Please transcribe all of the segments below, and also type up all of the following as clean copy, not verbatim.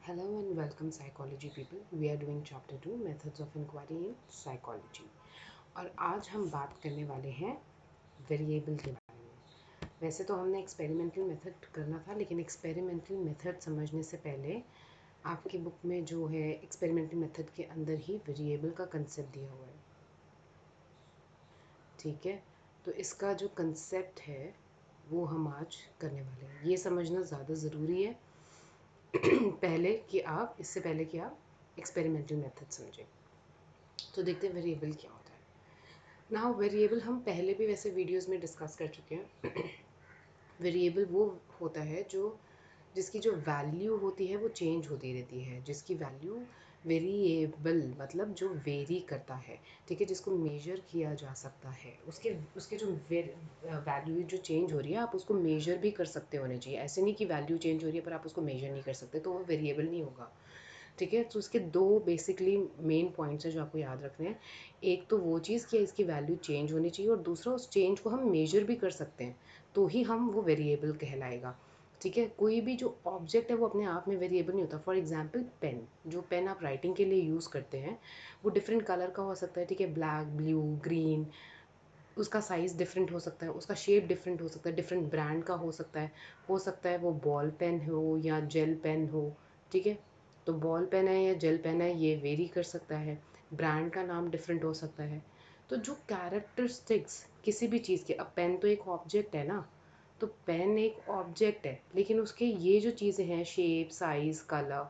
Hello and welcome psychology people. We are doing chapter 2 methods of inquiry in psychology. और आज हम बात करने वाले हैं वेरिएबल के बारे में। वैसे तो हमने एक्सपेरिमेंटल मेथड करना था, लेकिन एक्सपेरिमेंटल मेथड समझने से पहले आपकी बुक में जो है एक्सपेरिमेंटल मेथड के अंदर ही वेरिएबल का कंसेप्ट दिया हुआ है। ठीक है, तो इसका जो कंसेप्ट है वो हम आज करने वाले हैं। ये समझना ज़्यादा ज़रूरी है इससे पहले कि आप एक्सपेरिमेंटल मेथड समझें। तो देखते हैं वेरिएबल क्या होता है। नाउ वेरिएबल हम पहले भी वैसे वीडियोस में डिस्कस कर चुके हैं। वेरिएबल वो होता है जिसकी जो वैल्यू होती है वो चेंज होती रहती है, जिसकी वैल्यू वेरिएबल मतलब जो वेरी करता है। ठीक है, जिसको मेजर किया जा सकता है, उसके उसके जो वैल्यू जो चेंज हो रही है आप उसको मेजर भी कर सकते होने चाहिए। ऐसे नहीं कि वैल्यू चेंज हो रही है पर आप उसको मेजर नहीं कर सकते, तो वो वेरिएबल नहीं होगा। ठीक है, तो उसके दो बेसिकली मेन पॉइंट्स हैं जो आपको याद रखने हैं। एक तो वो चीज़ कि इसकी वैल्यू चेंज होनी चाहिए, और दूसरा उस चेंज को हम मेजर भी कर सकते हैं, तो ही हम वो वेरिएबल कहलाएगा। ठीक है, कोई भी जो ऑब्जेक्ट है वो अपने आप में वेरिएबल नहीं होता। फॉर एग्जांपल पेन, जो पेन आप राइटिंग के लिए यूज़ करते हैं वो डिफरेंट कलर का हो सकता है। ठीक है, ब्लैक, ब्लू, ग्रीन, उसका साइज़ डिफरेंट हो सकता है, उसका शेप डिफरेंट हो सकता है, डिफरेंट ब्रांड का हो सकता है वो बॉल पेन हो या जेल पेन हो। ठीक है, तो बॉल पेन है या जेल पेन है ये वेरी कर सकता है, ब्रांड का नाम डिफरेंट हो सकता है। तो जो कैरेक्टरिस्टिक्स किसी भी चीज़ के, अब पेन तो एक ऑब्जेक्ट है ना, तो पेन एक ऑब्जेक्ट है, लेकिन उसके ये जो चीज़ें हैं शेप, साइज़, कलर,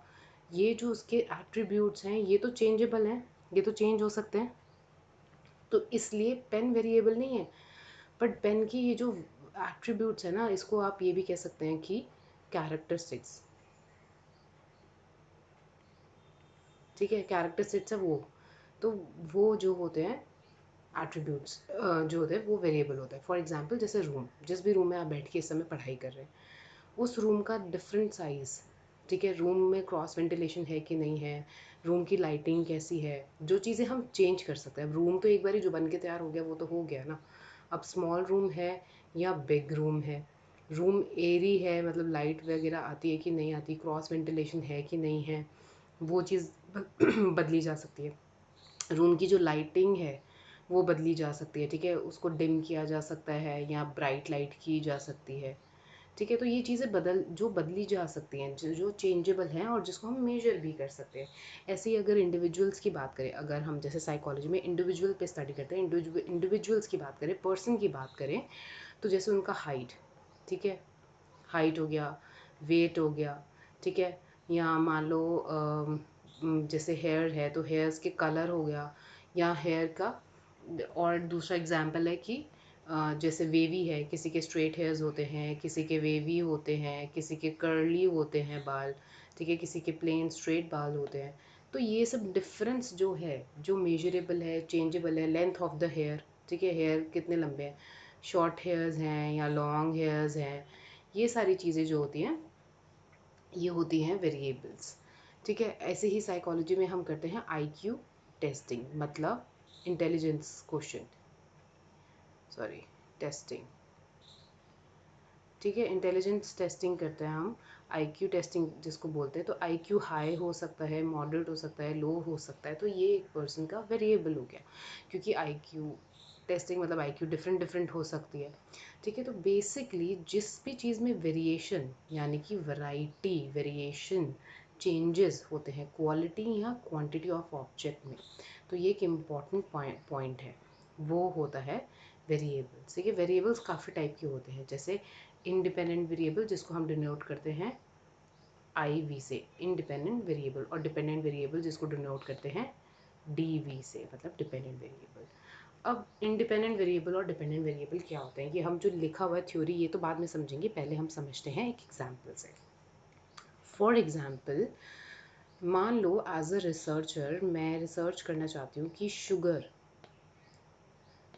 ये जो उसके एट्रीब्यूट्स हैं ये तो चेंजेबल हैं, ये तो चेंज हो सकते हैं। तो इसलिए पेन वेरिएबल नहीं है। बट पेन की ये जो एट्रीब्यूट्स है ना, इसको आप ये भी कह सकते हैं कि कैरेक्टरिस्टिक्स। ठीक है, कैरेक्टरिस्टिक्स है वो, तो वो जो होते हैं एट्रीब्यूट्स जो होते हैं वो वेरिएबल होता है। फॉर एग्जांपल जैसे रूम, जिस भी रूम में आप बैठ के इस समय पढ़ाई कर रहे हैं, उस रूम का डिफरेंट साइज़। ठीक है, रूम में क्रॉस वेंटिलेशन है कि नहीं है, रूम की लाइटिंग कैसी है, जो चीज़ें हम चेंज कर सकते हैं। अब रूम तो एक बार जो बन के तैयार हो गया वो तो हो गया ना। अब स्मॉल रूम है या बिग रूम है, रूम एरी है मतलब लाइट वगैरह आती है कि नहीं आती, क्रॉस वेंटिलेशन है कि नहीं है, वो चीज़ बदली जा सकती है। रूम की जो लाइटिंग है वो बदली जा सकती है। ठीक है, उसको डिम किया जा सकता है या ब्राइट लाइट की जा सकती है। ठीक है, तो ये चीज़ें बदली जा सकती हैं, जो चेंजेबल हैं और जिसको हम मेजर भी कर सकते हैं। ऐसे ही अगर इंडिविजुअल्स की बात करें, अगर हम जैसे साइकोलॉजी में इंडिविजुअल पे स्टडी करते हैं, इंडिविजुअल्स की बात करें, पर्सन की बात करें, तो जैसे उनका हाइट। ठीक है, हाइट हो गया, वेट हो गया। ठीक है, या मान लो जैसे हेयर है तो हेयर्स के कलर हो गया, या हेयर का। और दूसरा एग्जांपल है कि जैसे वेवी है, किसी के स्ट्रेट हेयर्स होते हैं, किसी के वेवी होते हैं, किसी के कर्ली होते हैं बाल। ठीक है, किसी के प्लेन स्ट्रेट बाल होते हैं। तो ये सब डिफरेंस जो है, जो मेजरेबल है, चेंजेबल है, लेंथ ऑफ द हेयर। ठीक है, हेयर कितने लंबे हैं, शॉर्ट हेयर्स हैं या लॉन्ग हेयर्स हैं, ये सारी चीज़ें जो होती हैं ये होती हैं वेरिएबल्स। ठीक है, ऐसे ही साइकोलॉजी में हम करते हैं आईक्यू टेस्टिंग, मतलब इंटेलिजेंस क्वेश्चन, सॉरी, टेस्टिंग। ठीक है, इंटेलिजेंस टेस्टिंग करते हैं हम, आईक्यू टेस्टिंग जिसको बोलते हैं। तो आईक्यू हाई हो सकता है, मॉडरेट हो सकता है, लो हो सकता है, तो ये एक पर्सन का वेरिएबल हो गया, क्योंकि आईक्यू टेस्टिंग मतलब आईक्यू डिफरेंट डिफरेंट हो सकती है। ठीक है, तो बेसिकली जिस भी चीज़ में वेरिएशन यानी कि वैरायटी, वेरिएशन, चेंजेस होते हैं क्वालिटी या क्वांटिटी ऑफ ऑब्जेक्ट में, तो ये एक इम्पॉर्टेंट पॉइंट है, वो होता है वेरिएबल्स। ठीक है, वेरिएबल्स काफ़ी टाइप के होते हैं, जैसे इंडिपेंडेंट वेरिएबल जिसको हम डिनोट करते हैं आई वी से, इंडिपेंडेंट वेरिएबल, और डिपेंडेंट वेरिएबल जिसको डिनोट करते हैं डी वी से, मतलब डिपेंडेंट वेरिएबल। अब इंडिपेंडेंट वेरिएबल और डिपेंडेंट वेरिएबल क्या होते हैं, ये हम जो लिखा हुआ है थ्योरी ये तो बाद में समझेंगे, पहले हम समझते हैं एक एग्जाम्पल से। फॉर एग्जाम्पल, मान लो एज अ रिसर्चर मैं रिसर्च करना चाहती हूँ कि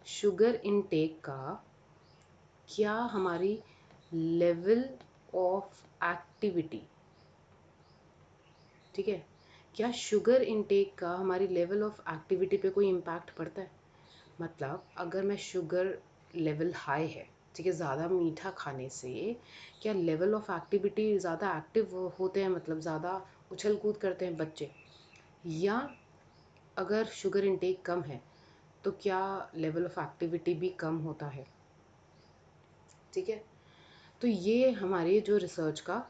शुगर इनटेक का क्या हमारी लेवल ऑफ एक्टिविटी, ठीक है, क्या शुगर इनटेक का हमारी लेवल ऑफ एक्टिविटी पे कोई इम्पैक्ट पड़ता है। मतलब अगर मैं शुगर लेवल हाई है ठीक है, ज़्यादा मीठा खाने से क्या लेवल ऑफ एक्टिविटी ज़्यादा एक्टिव होते हैं, मतलब ज़्यादा उछल कूद करते हैं बच्चे, या अगर शुगर इनटेक कम है तो क्या लेवल ऑफ एक्टिविटी भी कम होता है। ठीक है, तो ये हमारे जो रिसर्च का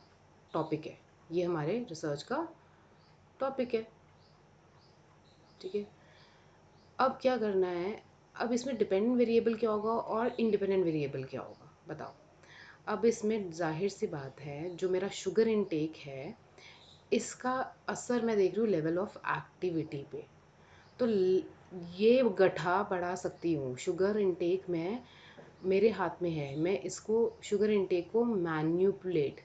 टॉपिक है, ये हमारे रिसर्च का टॉपिक है। ठीक है, अब क्या करना है, अब इसमें डिपेंडेंट वेरिएबल क्या होगा और इंडिपेंडेंट वेरिएबल क्या होगा, बताओ। अब इसमें जाहिर सी बात है, जो मेरा शुगर इनटेक है इसका असर मैं देख रही हूँ लेवल ऑफ एक्टिविटी पे। तो ये गठा बढ़ा सकती हूँ, शुगर इनटेक में मेरे हाथ में है, मैं इसको शुगर इनटेक को मैन्युपुलेट,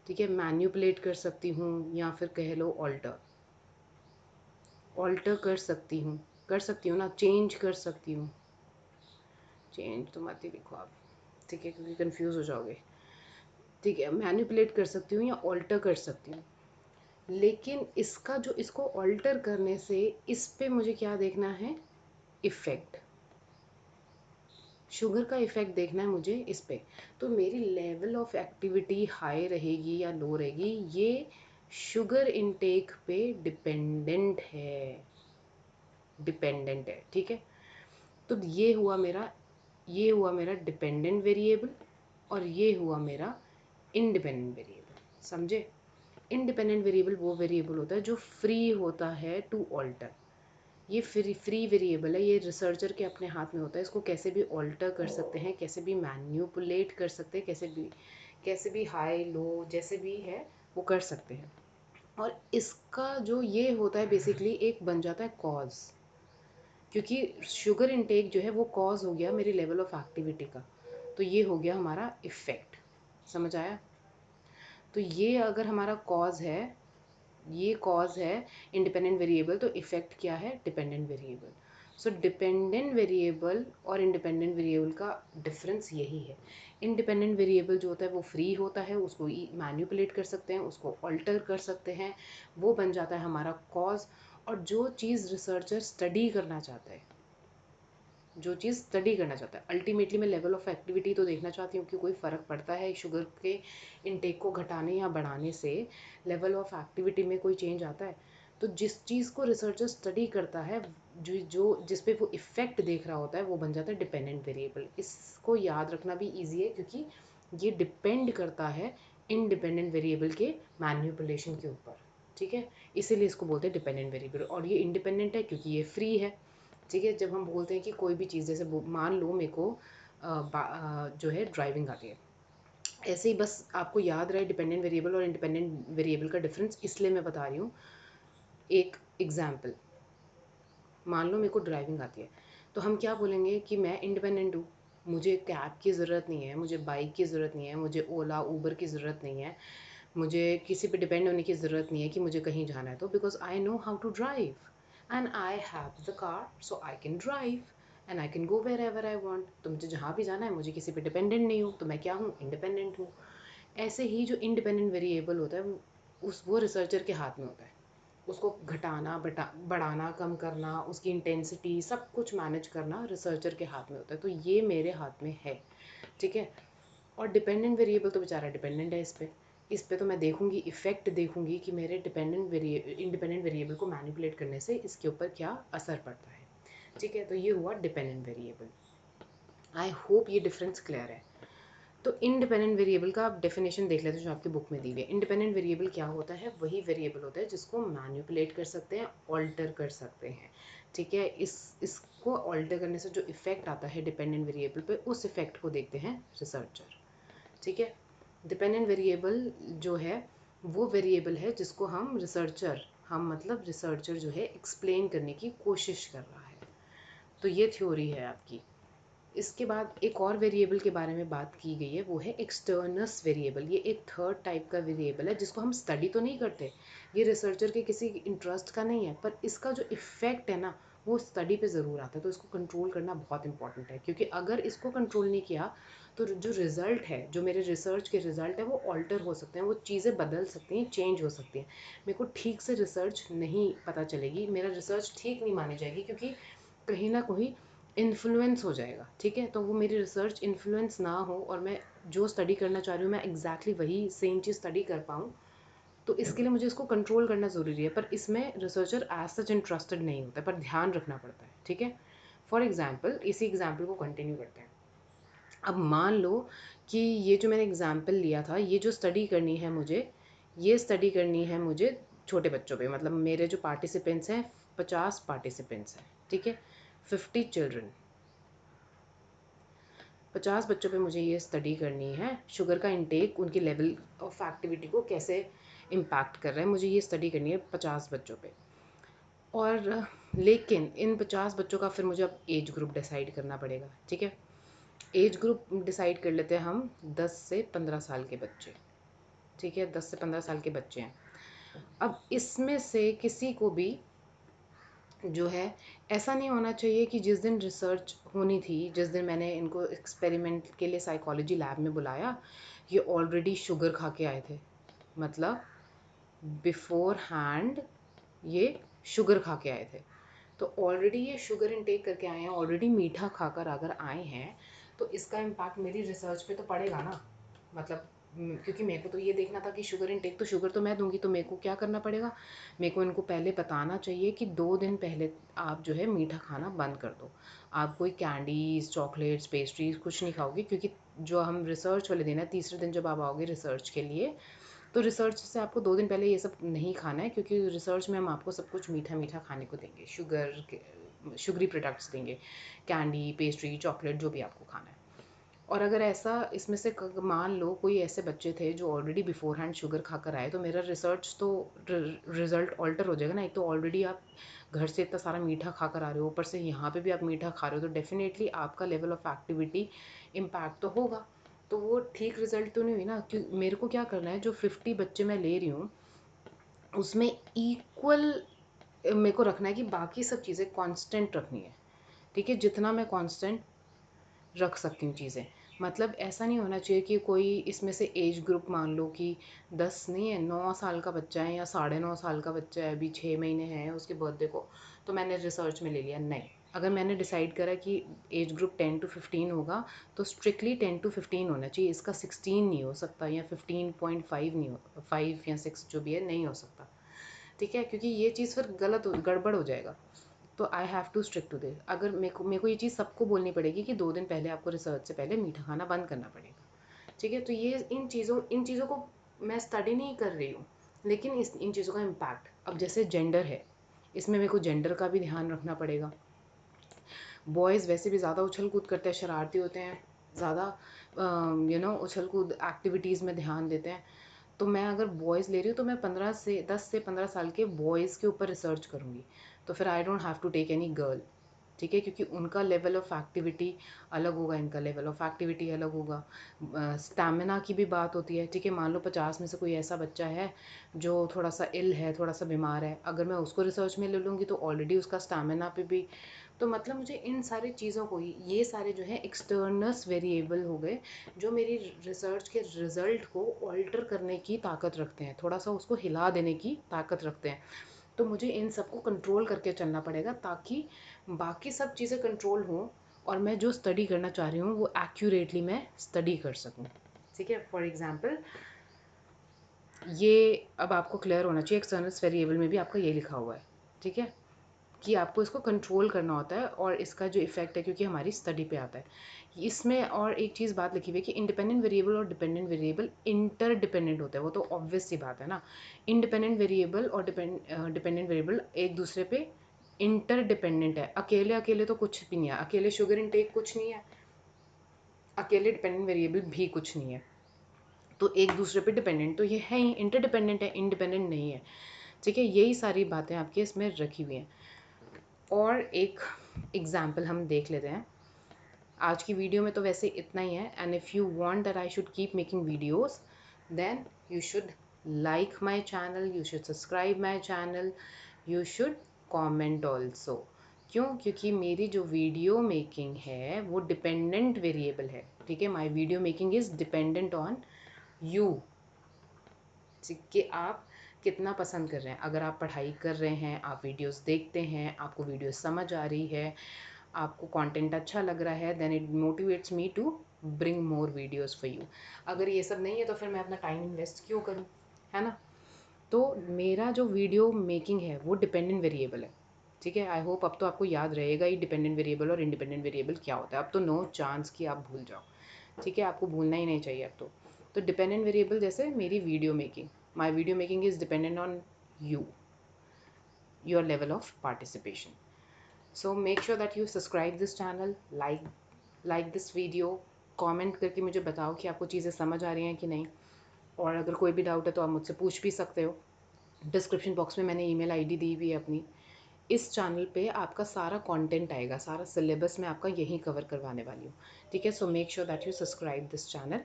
ठीक है, मैन्युपुलेट कर सकती हूँ, या फिर कह लो ऑल्टर, ऑल्टर कर सकती हूँ ना, चेंज कर सकती हूँ। चेंज तो मत ही लिखो आप, ठीक है, क्योंकि कंफ्यूज हो जाओगे। ठीक है, मैनिपुलेट कर सकती हूँ या ऑल्टर कर सकती हूँ, लेकिन इसका जो इसको ऑल्टर करने से इस पे मुझे क्या देखना है, इफ़ेक्ट, शुगर का इफ़ेक्ट देखना है मुझे इस पे। तो मेरी लेवल ऑफ एक्टिविटी हाई रहेगी या लो रहेगी, ये शुगर इनटेक पे डिपेंडेंट है। ठीक है, तो ये हुआ मेरा डिपेंडेंट वेरिएबल और ये हुआ मेरा इंडिपेंडेंट वेरिएबल, समझे। इंडिपेंडेंट वेरिएबल वो वेरिएबल होता है जो फ्री होता है टू ऑल्टर, ये फ्री वेरिएबल है, ये रिसर्चर के अपने हाथ में होता है, इसको कैसे भी ऑल्टर कर सकते हैं, कैसे भी मैन्युपुलेट कर सकते हैं, कैसे भी हाई लो जैसे भी है वो कर सकते हैं। और इसका जो ये होता है बेसिकली एक बन जाता है कॉज, क्योंकि शुगर इनटेक जो है वो कॉज हो गया मेरी लेवल ऑफ एक्टिविटी का, तो ये हो गया हमारा इफ़ेक्ट, समझ आया। तो ये अगर हमारा कॉज है, ये कॉज है इंडिपेंडेंट वेरिएबल, तो इफ़ेक्ट क्या है, डिपेंडेंट वेरिएबल। सो डिपेंडेंट वेरिएबल और इंडिपेंडेंट वेरिएबल का डिफरेंस यही है। इंडिपेंडेंट वेरिएबल जो होता है वो फ्री होता है, उसको मैन्युपुलेट कर सकते हैं, उसको अल्टर कर सकते हैं, वो बन जाता है हमारा कॉज। और जो चीज़ रिसर्चर स्टडी करना चाहता है, जो चीज़ स्टडी करना चाहता है, अल्टीमेटली मैं लेवल ऑफ एक्टिविटी तो देखना चाहती हूँ कि कोई फ़र्क पड़ता है शुगर के इनटेक को घटाने या बढ़ाने से, लेवल ऑफ एक्टिविटी में कोई चेंज आता है। तो जिस चीज़ को रिसर्चर स्टडी करता है, जो जो जिस पे वो इफ़ेक्ट देख रहा होता है, वो बन जाता है डिपेंडेंट वेरिएबल। इसको याद रखना भी ईजी है, क्योंकि ये डिपेंड करता है इंडिपेंडेंट वेरिएबल के मैन्युपुलेशन के ऊपर। ठीक है, इसीलिए इसको बोलते हैं डिपेंडेंट वेरिएबल। और ये इंडिपेंडेंट है क्योंकि ये फ्री है। ठीक है, जब हम बोलते हैं कि कोई भी चीज़, जैसे मान लो मेरे को जो है ड्राइविंग आती है, ऐसे ही बस आपको याद रहे डिपेंडेंट वेरिएबल और इंडिपेंडेंट वेरिएबल का डिफरेंस, इसलिए मैं बता रही हूँ। एक एग्जांपल, मान लो मेरे को ड्राइविंग आती है, तो हम क्या बोलेंगे कि मैं इंडिपेंडेंट हूँ, मुझे कैब की ज़रूरत नहीं है, मुझे बाइक की ज़रूरत नहीं है, मुझे ओला उबर की ज़रूरत नहीं है, मुझे किसी पे डिपेंड होने की ज़रूरत नहीं है कि मुझे कहीं जाना है, तो because I know how to drive and I have the car, so I can drive and I can go wherever I want. तो मुझे जहाँ भी जाना है, मुझे किसी पे डिपेंडेंट नहीं हूँ, तो मैं क्या हूँ, इंडिपेंडेंट हूँ। ऐसे ही जो इंडिपेंडेंट वेरिएबल होता है वो रिसर्चर के हाथ में होता है, उसको घटाना बढ़ाना कम करना, उसकी इंटेंसिटी सब कुछ मैनेज करना रिसर्चर के हाथ में होता है, तो ये मेरे हाथ में है। ठीक है, और डिपेंडेंट वेरिएबल तो बेचारा डिपेंडेंट है इस पे तो मैं देखूंगी, इफेक्ट देखूंगी कि मेरे इंडिपेंडेंट वेरिएबल को मैनिपुलेट करने से इसके ऊपर क्या असर पड़ता है। ठीक है, तो ये हुआ डिपेंडेंट वेरिएबल। आई होप ये डिफरेंस क्लियर है। तो इंडिपेंडेंट वेरिएबल का आप डेफिनेशन देख लेते हैं जो आपकी बुक में दी हुई है। इंडिपेंडेंट वेरिएबल क्या होता है, वही वेरिएबल होता है जिसको मैनिपुलेट कर सकते हैं, ऑल्टर कर सकते हैं। ठीक है, इसको ऑल्टर करने से जो इफेक्ट आता है डिपेंडेंट वेरिएबल पे, उस इफेक्ट को देखते हैं रिसर्चर। ठीक है, डिपेंडेंट वेरिएबल जो है वो वेरिएबल है जिसको हम मतलब रिसर्चर जो है एक्सप्लेन करने की कोशिश कर रहा है। तो ये थ्योरी है आपकी। इसके बाद एक और वेरिएबल के बारे में बात की गई है, वो है एक्सटर्नस वेरिएबल। ये एक थर्ड टाइप का वेरिएबल है जिसको हम स्टडी तो नहीं करते, ये रिसर्चर के किसी इंटरेस्ट का नहीं है, पर इसका जो इफ़ेक्ट है ना वो स्टडी पे ज़रूर आता है। तो इसको कंट्रोल करना बहुत इंपॉर्टेंट है, क्योंकि अगर इसको कंट्रोल नहीं किया तो जो रिज़ल्ट है, जो मेरे रिसर्च के रिज़ल्ट है, वो ऑल्टर हो सकते हैं, वो चीज़ें बदल सकती हैं, चेंज हो सकती हैं। मेरे को ठीक से रिसर्च नहीं पता चलेगी, मेरा रिसर्च ठीक नहीं मानी जाएगी, क्योंकि कहीं ना कहीं इन्फ्लुएंस हो जाएगा, ठीक है। तो वो मेरी रिसर्च इन्फ्लुएंस ना हो और मैं जो स्टडी करना चाह रही हूँ मैं एग्जैक्टली वही सेम चीज़ स्टडी कर पाऊँ, तो इसके लिए मुझे इसको कंट्रोल करना ज़रूरी है। पर इसमें रिसर्चर एज सच इंटरेस्टेड नहीं होता है, पर ध्यान रखना पड़ता है, ठीक है। फॉर एग्जाम्पल, इसी एग्जाम्पल को कंटिन्यू करते हैं। अब मान लो कि ये जो मैंने एग्जाम्पल लिया था, ये जो स्टडी करनी है मुझे, ये स्टडी करनी है मुझे छोटे बच्चों पे, मतलब मेरे जो पार्टिसिपेंट्स हैं 50 पार्टिसिपेंट्स हैं, ठीक है, 50 चिल्ड्रन, 50 बच्चों पे मुझे ये स्टडी करनी है। शुगर का इंटेक उनकी लेवल ऑफ एक्टिविटी को कैसे इम्पैक्ट कर रहा है, मुझे ये स्टडी करनी है 50 बच्चों पे। और लेकिन इन 50 बच्चों का फिर मुझे अब एज ग्रुप डिसाइड करना पड़ेगा, ठीक है। एज ग्रुप डिसाइड कर लेते हैं हम 10 से 15 साल के बच्चे, ठीक है, 10 से 15 साल के बच्चे हैं। अब इसमें से किसी को भी जो है, ऐसा नहीं होना चाहिए कि जिस दिन रिसर्च होनी थी, जिस दिन मैंने इनको एक्सपेरिमेंट के लिए साइकोलॉजी लैब में बुलाया, ये ऑलरेडी शुगर खा के आए थे, मतलब बिफोर हैंड ये शुगर खा के आए थे। तो ऑलरेडी ये शुगर इनटेक करके आए हैं, ऑलरेडी मीठा खाकर अगर आए हैं, तो इसका इम्पैक्ट मेरी रिसर्च पे तो पड़ेगा ना। मतलब क्योंकि मेरे को तो ये देखना था कि शुगर इनटेक, तो शुगर तो मैं दूंगी, तो मेरे को क्या करना पड़ेगा, मेरे को इनको पहले बताना चाहिए कि 2 दिन पहले आप जो है मीठा खाना बंद कर दो। आप कोई कैंडीज़, चॉकलेट्स, पेस्ट्रीज कुछ नहीं खाओगे, क्योंकि जो हम रिसर्च वाले दिन है, तीसरे दिन जब आप आओगे रिसर्च के लिए, तो रिसर्च से आपको 2 दिन पहले ये सब नहीं खाना है, क्योंकि रिसर्च में हम आपको सब कुछ मीठा मीठा खाने को देंगे, शुगरी प्रोडक्ट्स देंगे, कैंडी, पेस्ट्री, चॉकलेट, जो भी आपको खाना है। और अगर ऐसा इसमें से मान लो कोई ऐसे बच्चे थे जो ऑलरेडी बिफोर हैंड शुगर खाकर आए, तो मेरा रिसर्च तो रिजल्ट ऑल्टर हो जाएगा ना। एक तो ऑलरेडी आप घर से इतना सारा मीठा खाकर आ रहे हो, ऊपर से यहाँ पे भी आप मीठा खा रहे हो, तो डेफिनेटली आपका लेवल ऑफ एक्टिविटी इम्पैक्ट तो होगा। तो वो ठीक रिजल्ट तो नहीं हुई ना। क्यों, मेरे को क्या करना है, जो 50 बच्चे मैं ले रही हूँ उसमें इक्वल मेरे को रखना है कि बाकी सब चीज़ें कांस्टेंट रखनी है, ठीक है, जितना मैं कांस्टेंट रख सकती हूँ चीज़ें। मतलब ऐसा नहीं होना चाहिए कि कोई इसमें से एज ग्रुप मान लो कि 10 नहीं है, 9 साल का बच्चा है या 9.5 साल का बच्चा है, अभी 6 महीने हैं उसके बर्थडे को, तो मैंने रिसर्च में ले लिया, नहीं। अगर मैंने डिसाइड करा कि एज ग्रुप 10 to 15 होगा, तो स्ट्रिक्टली 10 to 15 होना चाहिए, इसका 16 नहीं हो सकता, या 15.5 नहीं हो, 5 या 6 जो भी है नहीं हो सकता, ठीक है, क्योंकि ये चीज़ फिर गड़बड़ हो जाएगा। तो I have to stick to this. अगर मेरे को ये चीज़ सबको बोलनी पड़ेगी कि 2 दिन पहले आपको रिसर्च से पहले मीठा खाना बंद करना पड़ेगा, ठीक है। तो ये इन चीज़ों को मैं स्टडी नहीं कर रही हूँ, लेकिन इन चीज़ों का इम्पैक्ट, अब जैसे जेंडर है, इसमें मेरे को जेंडर का भी ध्यान रखना पड़ेगा। बॉयज़ वैसे भी ज़्यादा उछल कूद करते हैं, शरारती होते हैं, ज़्यादा उछल कूद एक्टिविटीज़ में ध्यान देते हैं। तो मैं अगर बॉयज़ ले रही हूँ, तो मैं 10 से 15 साल के बॉयज़ के ऊपर रिसर्च करूँगी, तो फिर I don't have to take any girl, ठीक है, क्योंकि उनका लेवल ऑफ एक्टिविटी अलग होगा, इनका लेवल ऑफ एक्टिविटी अलग होगा। स्टैमिना की भी बात होती है, ठीक है। मान लो 50 में से कोई ऐसा बच्चा है जो थोड़ा सा इल है, थोड़ा सा बीमार है, अगर मैं उसको रिसर्च में ले लूँगी तो ऑलरेडी उसका स्टैमिना पे भी, तो मतलब मुझे इन सारी चीज़ों को ही, ये सारे जो है एक्सटर्नस वेरिएबल हो गए, जो मेरी रिसर्च के रिज़ल्ट को ऑल्टर करने की ताकत रखते हैं, थोड़ा सा उसको हिला देने की ताकत रखते हैं। तो मुझे इन सबको कंट्रोल करके चलना पड़ेगा, ताकि बाकी सब चीज़ें कंट्रोल हों और मैं जो स्टडी करना चाह रही हूँ वो एक्यूरेटली मैं स्टडी कर सकूँ, ठीक है। फॉर एग्ज़ाम्पल, ये अब आपको क्लियर होना चाहिए, एक्सटर्नल वेरिएबल में भी आपका ये लिखा हुआ है, ठीक है, कि आपको इसको कंट्रोल करना होता है और इसका जो इफ़ेक्ट है, क्योंकि हमारी स्टडी पे आता है इसमें। और एक चीज़ बात लिखी हुई है कि इंडिपेंडेंट वेरिएबल और डिपेंडेंट वेरिएबल इंटर डिपेंडेंट होता है, वो तो ऑब्वियस सी बात है ना। इंडिपेंडेंट वेरिएबल और डिपेंडेंट वेरिएबल एक दूसरे पे इंटर डिपेंडेंट है, अकेले अकेले तो कुछ भी नहीं है, अकेले शुगर इनटेक कुछ नहीं है, अकेले डिपेंडेंट वेरिएबल भी कुछ नहीं है, तो एक दूसरे पे डिपेंडेंट तो ये है ही, इंटरडिपेंडेंट है, इंडिपेंडेंट नहीं है, ठीक है। यही सारी बातें आपकी इसमें रखी हुई हैं। और एक एग्जाम्पल हम देख लेते हैं। आज की वीडियो में तो वैसे इतना ही है, and if you want that I should keep making videos, then you should like my channel, you should subscribe my channel, you should comment also. क्यों? क्योंकि मेरी जो वीडियो मेकिंग है वो डिपेंडेंट वेरिएबल है, ठीक है। My video making is dependent on you, कि आप कितना पसंद कर रहे हैं। अगर आप पढ़ाई कर रहे हैं, आप वीडियोस देखते हैं, आपको वीडियो समझ आ रही है, आपको कंटेंट अच्छा लग रहा है, then it motivates me to bring more videos for you. अगर ये सब नहीं है तो फिर मैं अपना टाइम इन्वेस्ट क्यों करूँ, है ना। तो मेरा जो वीडियो मेकिंग है वो डिपेंडेंट वेरिएबल है, ठीक है। आई होप अब तो आपको याद रहेगा ही डिपेंडेंट वेरिएबल और इंडिपेंडेंट वेरिएबल क्या होता है। अब तो नो चांस कि आप भूल जाओ, ठीक है, आपको भूलना ही नहीं चाहिए अब तो डिपेंडेंट वेरिएबल जैसे मेरी video making, my video making is dependent on you, your level of participation. So make sure that you subscribe this channel, like this video, comment करके मुझे बताओ कि आपको चीज़ें समझ आ रही हैं कि नहीं। और अगर कोई भी डाउट है तो आप मुझसे पूछ भी सकते हो। डिस्क्रिप्शन बॉक्स में मैंने ईमेल आईडी दी हुई है अपनी। इस चैनल पे आपका सारा कंटेंट आएगा, सारा सिलेबस मैं आपका यहीं कवर करवाने वाली हूँ, ठीक है। So make sure that you subscribe this channel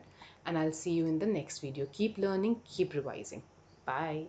and I will see you in the next video. Keep learning, keep revising. Bye.